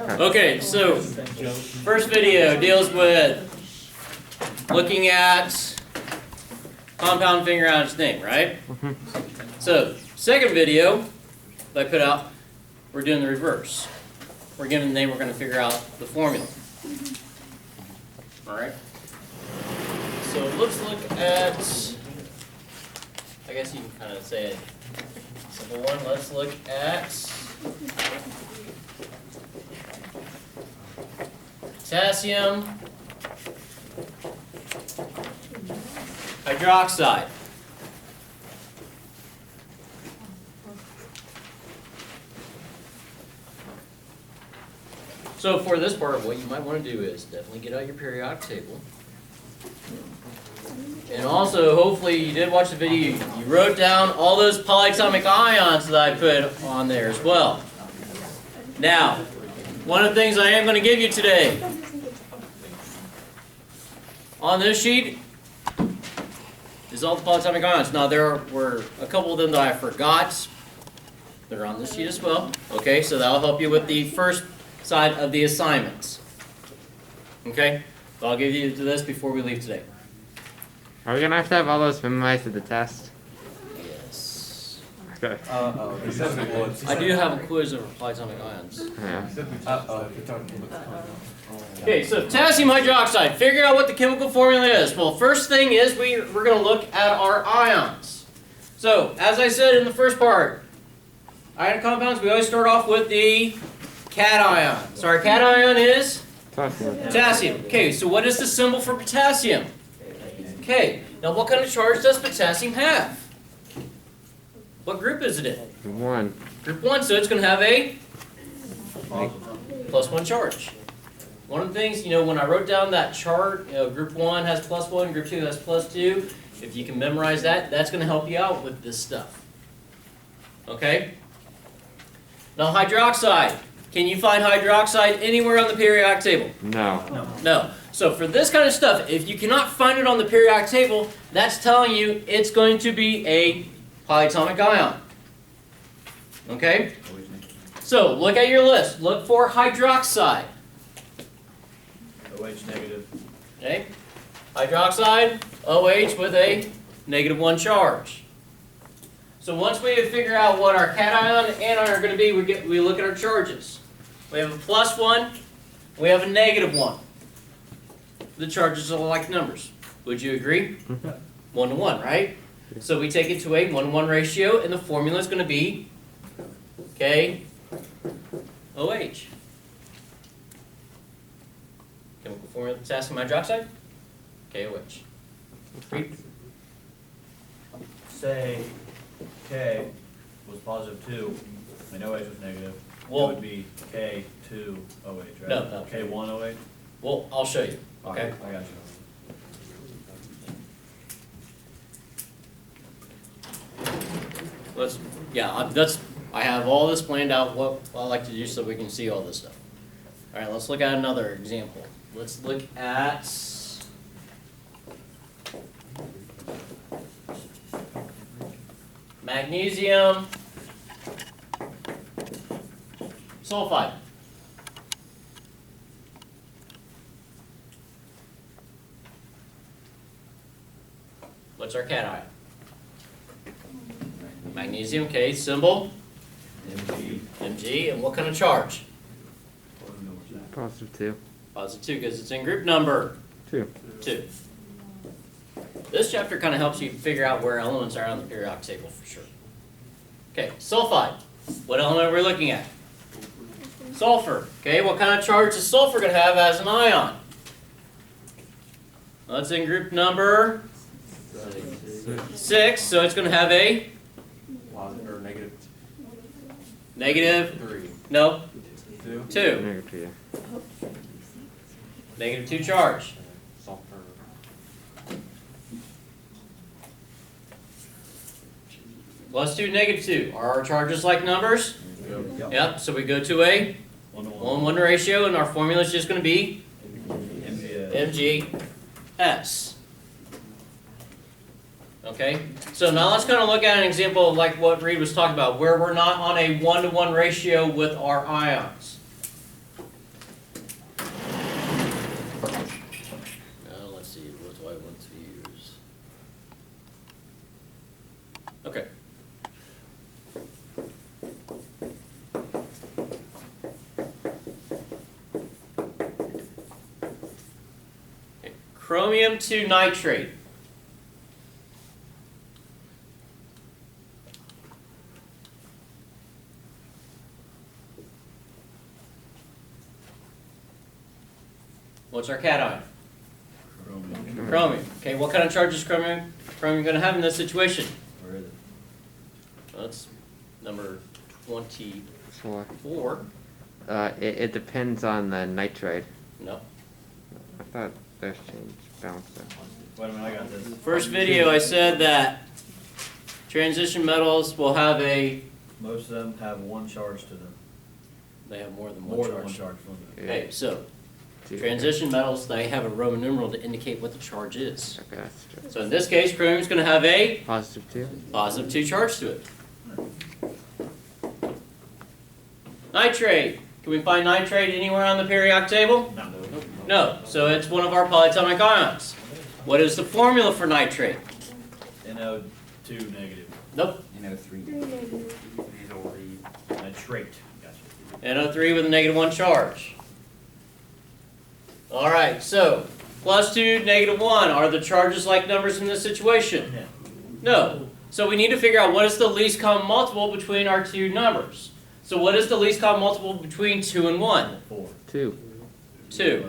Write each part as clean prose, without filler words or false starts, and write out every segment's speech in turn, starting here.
Okay, so first video deals with looking at compound, figuring out its name, right? So second video that I put out, we're doing the reverse. We're given the name, we're going to figure out the formula. All right. So let's look at, I guess you can kind of say it, simple one. Let's look at potassium hydroxide. So for this part, what you might want to do is definitely get out your periodic table. And also, hopefully you did watch the video, you wrote down all those polyatomic ions that I put on there as well. Now, one of the things I am going to give you today, on this sheet, is all the polyatomic ions. Now, there were a couple of them that I forgot. They're on this sheet as well. Okay, so that'll help you with the first side of the assignments. Okay, so I'll give you this before we leave today. Are we gonna have to have all those memorized for the test? Yes. Okay. I do have a quiz over polyatomic ions. Yeah. Okay, so potassium hydroxide. Figure out what the chemical formula is. Well, first thing is we're going to look at our ions. So, as I said in the first part, ion compounds, we always start off with the cation. So our cation is potassium. Okay, so what is the symbol for potassium? Okay, now what kind of charge does potassium have? What group is it in? One. Group 1, so it's going to have a +1 charge. One of the things, when I wrote down that chart, group 1 has +1, group 2 has +2. If you can memorize that, that's going to help you out with this stuff. Okay? Now hydroxide. Can you find hydroxide anywhere on the periodic table? No. No. So for this kind of stuff, if you cannot find it on the periodic table, that's telling you it's going to be a polyatomic ion. Okay? So look at your list. Look for hydroxide. OH negative. Okay? Hydroxide, OH with a -1 charge. So once we figure out what our cation and anion are going to be, we look at our charges. We have a +1, we have a -1. The charges are like numbers. Would you agree? 1 to 1, right? So we take it to a 1-to-1 ratio, and the formula is going to be KOH. Chemical formula of potassium hydroxide? KOH. Read. Say K was +2 and OH was negative. Well, it would be K2OH, right? No. K1OH? Well, I'll show you. Okay. I got you. I have all this planned out, what I like to do so we can see all this stuff. All right, let's look at another example. Let's look at magnesium sulfide. What's our cation? Magnesium, okay, symbol? Mg, and what kind of charge? +2. +2, because it's in group number 2. 2. This chapter kind of helps you figure out where elements are on the periodic table for sure. Okay, sulfide. What element are we looking at? Sulfur. Okay, what kind of charge is sulfur going to have as an ion? Well, it's in group number 6, so it's going to have a -3. No. 2. -2, yeah. -2 charge. +2, -2. Are our charges like numbers? Yep. So we go to a 1-to-1 ratio, and our formula is just going to be MgS. Okay, so now let's kind of look at an example of like what Reed was talking about, where we're not on a 1-to-1 ratio with our ions. chromium to nitrate. What's our cation? Chromium. Okay, what kind of charge is chromium going to have in this situation? Where is it? That's number 24. Four. It depends on the nitrate. No. I thought there's change balance there. Wait a minute, I got this. First video I said that transition metals will have Most of them have one charge to them. they have more than one More charge. than one charge to them. Okay, so Two. transition metals, they have a Roman numeral to indicate what the charge is. Okay, that's true. So in this case, chromium is going to have a Positive 2. positive 2 charge to it. Nitrate. Can we find nitrate anywhere on the periodic table? No. No. So it's one of our polyatomic ions. What is the formula for nitrate? NO2 negative. Nope. NO3. Nitrate. Gotcha. NO3 with a -1 charge. All right, so +2, -1. Are the charges like numbers in this situation? Yeah. No. So we need to figure out what is the least common multiple between our two numbers. So what is the least common multiple between 2 and 1? 4. 2. 2.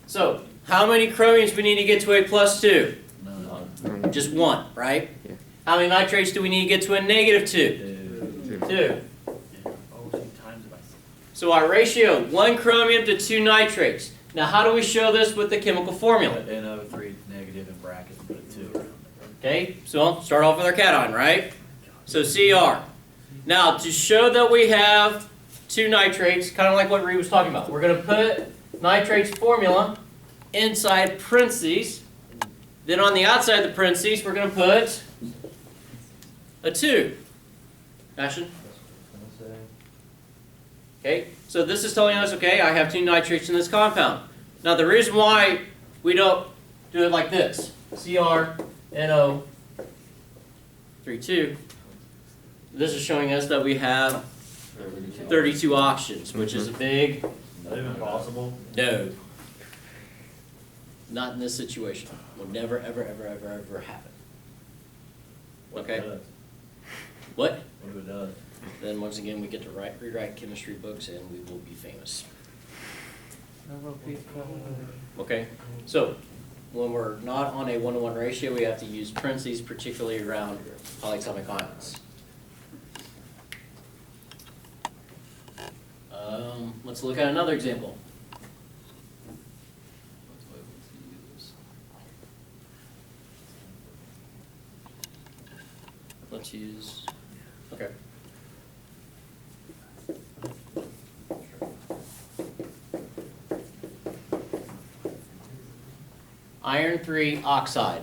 So how many chromiums do we need to get to a +2? No. Just 1, right? Yeah. How many nitrates do we need to get to a -2? 2. 2. Oh, she times it by 6. So our ratio, 1 chromium to 2 nitrates. Now how do we show this with the chemical formula? NO3 negative in brackets, put a 2 around it. Okay, so I'll start off with our cation, right? So Cr. Now to show that we have 2 nitrates, kind of like what Reed was talking about, we're going to put nitrates formula inside parentheses. Then on the outside of the parentheses, we're going to put a 2. Ashton? Okay, so this is telling us, okay, I have 2 nitrates in this compound. Now the reason why we don't do it like this, CrNO32, this is showing us that we have 32 oxygens, which is a big Not even possible. no. Not in this situation. Will never, ever, ever, ever, ever happen. What Okay. It does? What? What if it does? Then once again, we get to rewrite chemistry books and we will be famous. Okay, so when we're not on a 1-to-1 ratio, we have to use parentheses, particularly around polyatomic ions. Let's look at another example. Let's use, okay. Iron 3 oxide.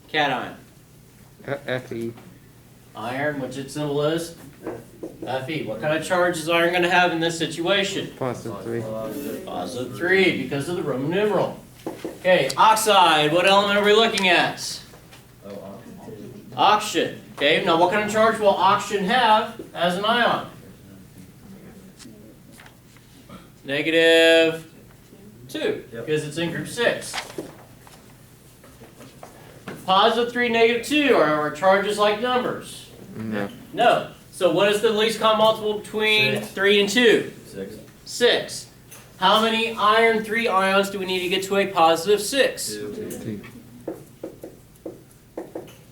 Cation. Fe. Iron, which its symbol is? Fe. What kind of charge is iron going to have in this situation? Positive 3. Positive 3 because of the Roman numeral. Okay, oxide. What element are we looking at? Oh, Oxygen. Okay, now what kind of charge will oxygen have as an ion? -2, Yep. because it's in group 6. Positive 3, -2, are our charges like numbers? No. No. So what is the least common multiple between 6. 3 and 2? 6. 6. How many iron 3 ions do we need to get to a positive 6? 2. 2.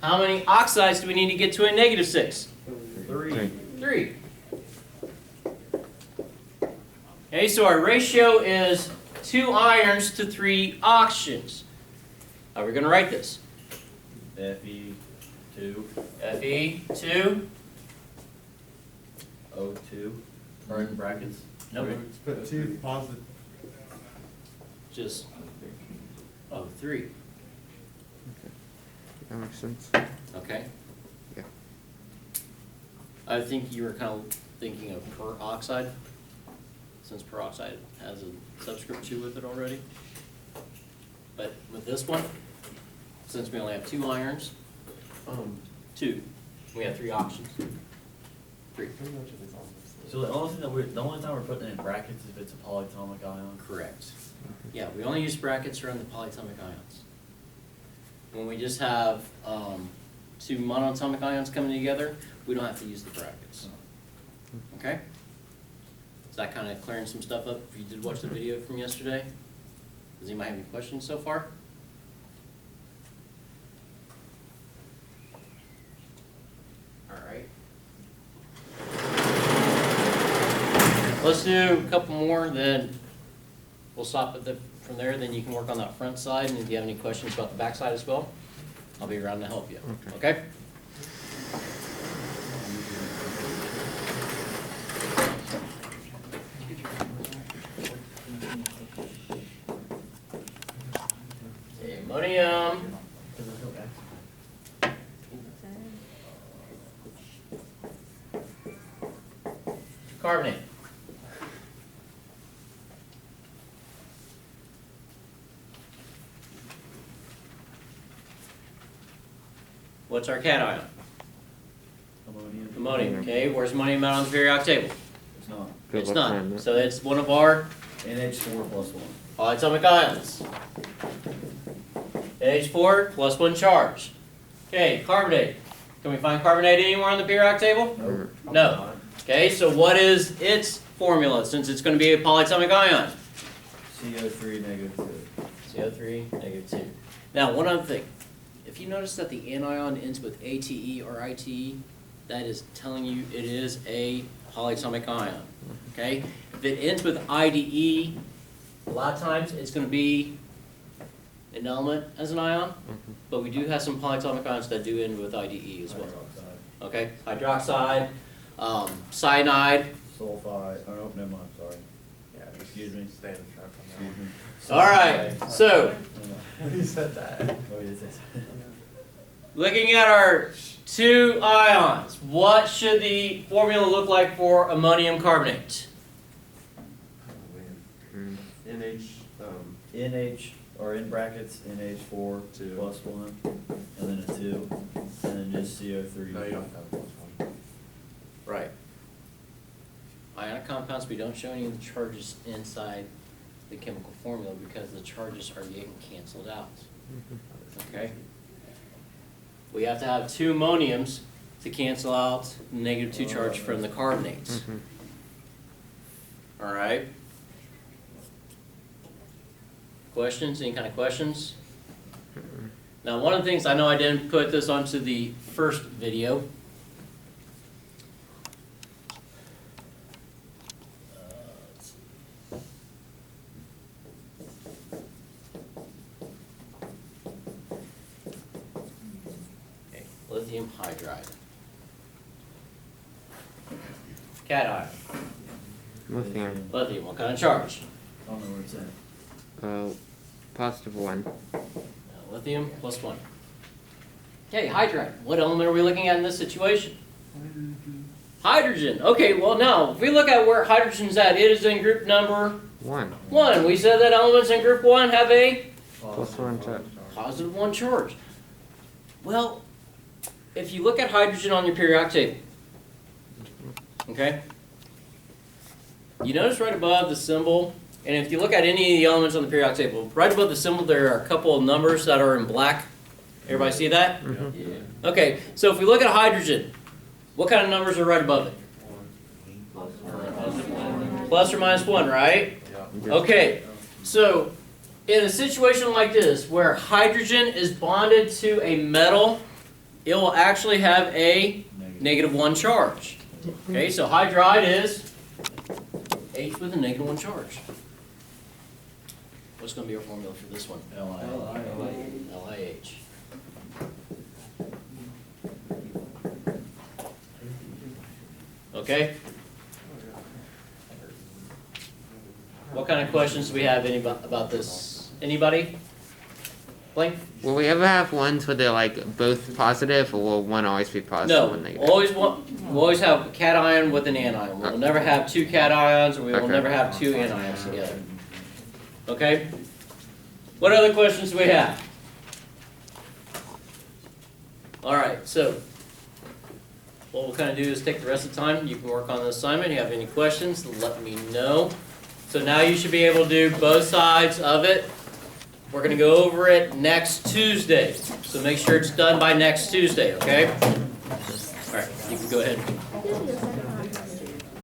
How many oxides do we need to get to a -6? 3. 3. Okay, so our ratio is 2 irons to 3 oxygens. How are we going to write this? Fe2. Fe2. O2. Or in brackets. Nope. Put 2 positive. Just O3. That makes sense. Okay. Yeah. I think you were kind of thinking of peroxide, since peroxide has a subscript 2 with it already. But with this one, since we only have 2 irons, 2, we have 3 oxygens. 3. So the only time we're putting it in brackets is if it's a polyatomic ion. Correct. Yeah, we only use brackets around the polyatomic ions. When we just have 2 monatomic ions coming together, we don't have to use the brackets. Okay? Is that kind of clearing some stuff up if you did watch the video from yesterday? Does anybody have any questions so far? All right. Let's do a couple more, then we'll stop at from there, then you can work on that front side, and if you have any questions about the back side as well, I'll be around to help you. Okay? Ammonium. Carbonate. What's our cation? Ammonium. Ammonium. Okay, where's ammonium out on the periodic table? It's not. Good It's luck not. finding it. So it's one of our NH4 plus 1. polyatomic ions. NH4 plus 1 charge. Okay, carbonate. Can we find carbonate anywhere on the periodic table? Nope. No. Okay, so what is its formula since it's going to be a polyatomic ion? CO3 negative 2. CO3 negative 2. Now, one other thing. If you notice that the anion ends with ATE or ITE, that is telling you it is a polyatomic ion. Okay? If it ends with IDE, a lot of times it's going to be an element as an ion, but we do have some polyatomic ions that do end with IDE as well. Hydroxide. Okay? Hydroxide, cyanide. Sulfide. Oh, no, never mind. Sorry. Excuse me. Stay in the truck on Excuse me. All right, so that. Who said that? Oh, yes, yes. looking at our 2 ions, what should the formula look like for ammonium carbonate? NH. NH, or in brackets, NH4 2. plus 1, and then a 2, and then just CO3. No, you don't have plus one. Right. Ionic compounds, we don't show any of the charges inside the chemical formula because the charges are getting canceled out. Okay? We have to have 2 ammoniums to cancel out the negative 2 charge from the carbonates. All right? Questions? Any kind of questions? Now, one of the things, I know I didn't put this onto the first video. Okay, lithium hydride. Cation. Lithium. Lithium, what kind of charge? I don't know where it's at. Positive 1. Lithium plus 1. Okay, hydride. What element are we looking at in this situation? Hydrogen. Okay, well now, if we look at where hydrogen's at, it is in group number 1. 1. We said that elements in group 1 have a Plus 1 charge. positive 1 charge. Well, if you look at hydrogen on your periodic table, okay, you notice right above the symbol, and if you look at any of the elements on the periodic table, right above the symbol there are a couple of numbers that are in black. Everybody see that? Yeah. Okay, so if we look at hydrogen, what kind of numbers are right above it? Plus or minus 1, right? Okay, so in a situation like this, where hydrogen is bonded to a metal, it will actually have a negative 1 charge. Okay, so hydride is H with a negative 1 charge. What's going to be our formula for this one? LiH. Okay? What kind of questions do we have about this? Anybody? Blaine? Will we ever have ones where they're like both positive, or will one always be positive and No. negative? We'll always have a cation with an anion. We'll never have 2 cations, or we will Okay. never have 2 anions together. Okay? What other questions do we have? All right, so what we'll kind of do is take the rest of the time, you can work on the assignment. If you have any questions, let me know. So now you should be able to do both sides of it. We're gonna go over it next Tuesday, so make sure it's done by next Tuesday, okay? All right, you can go ahead.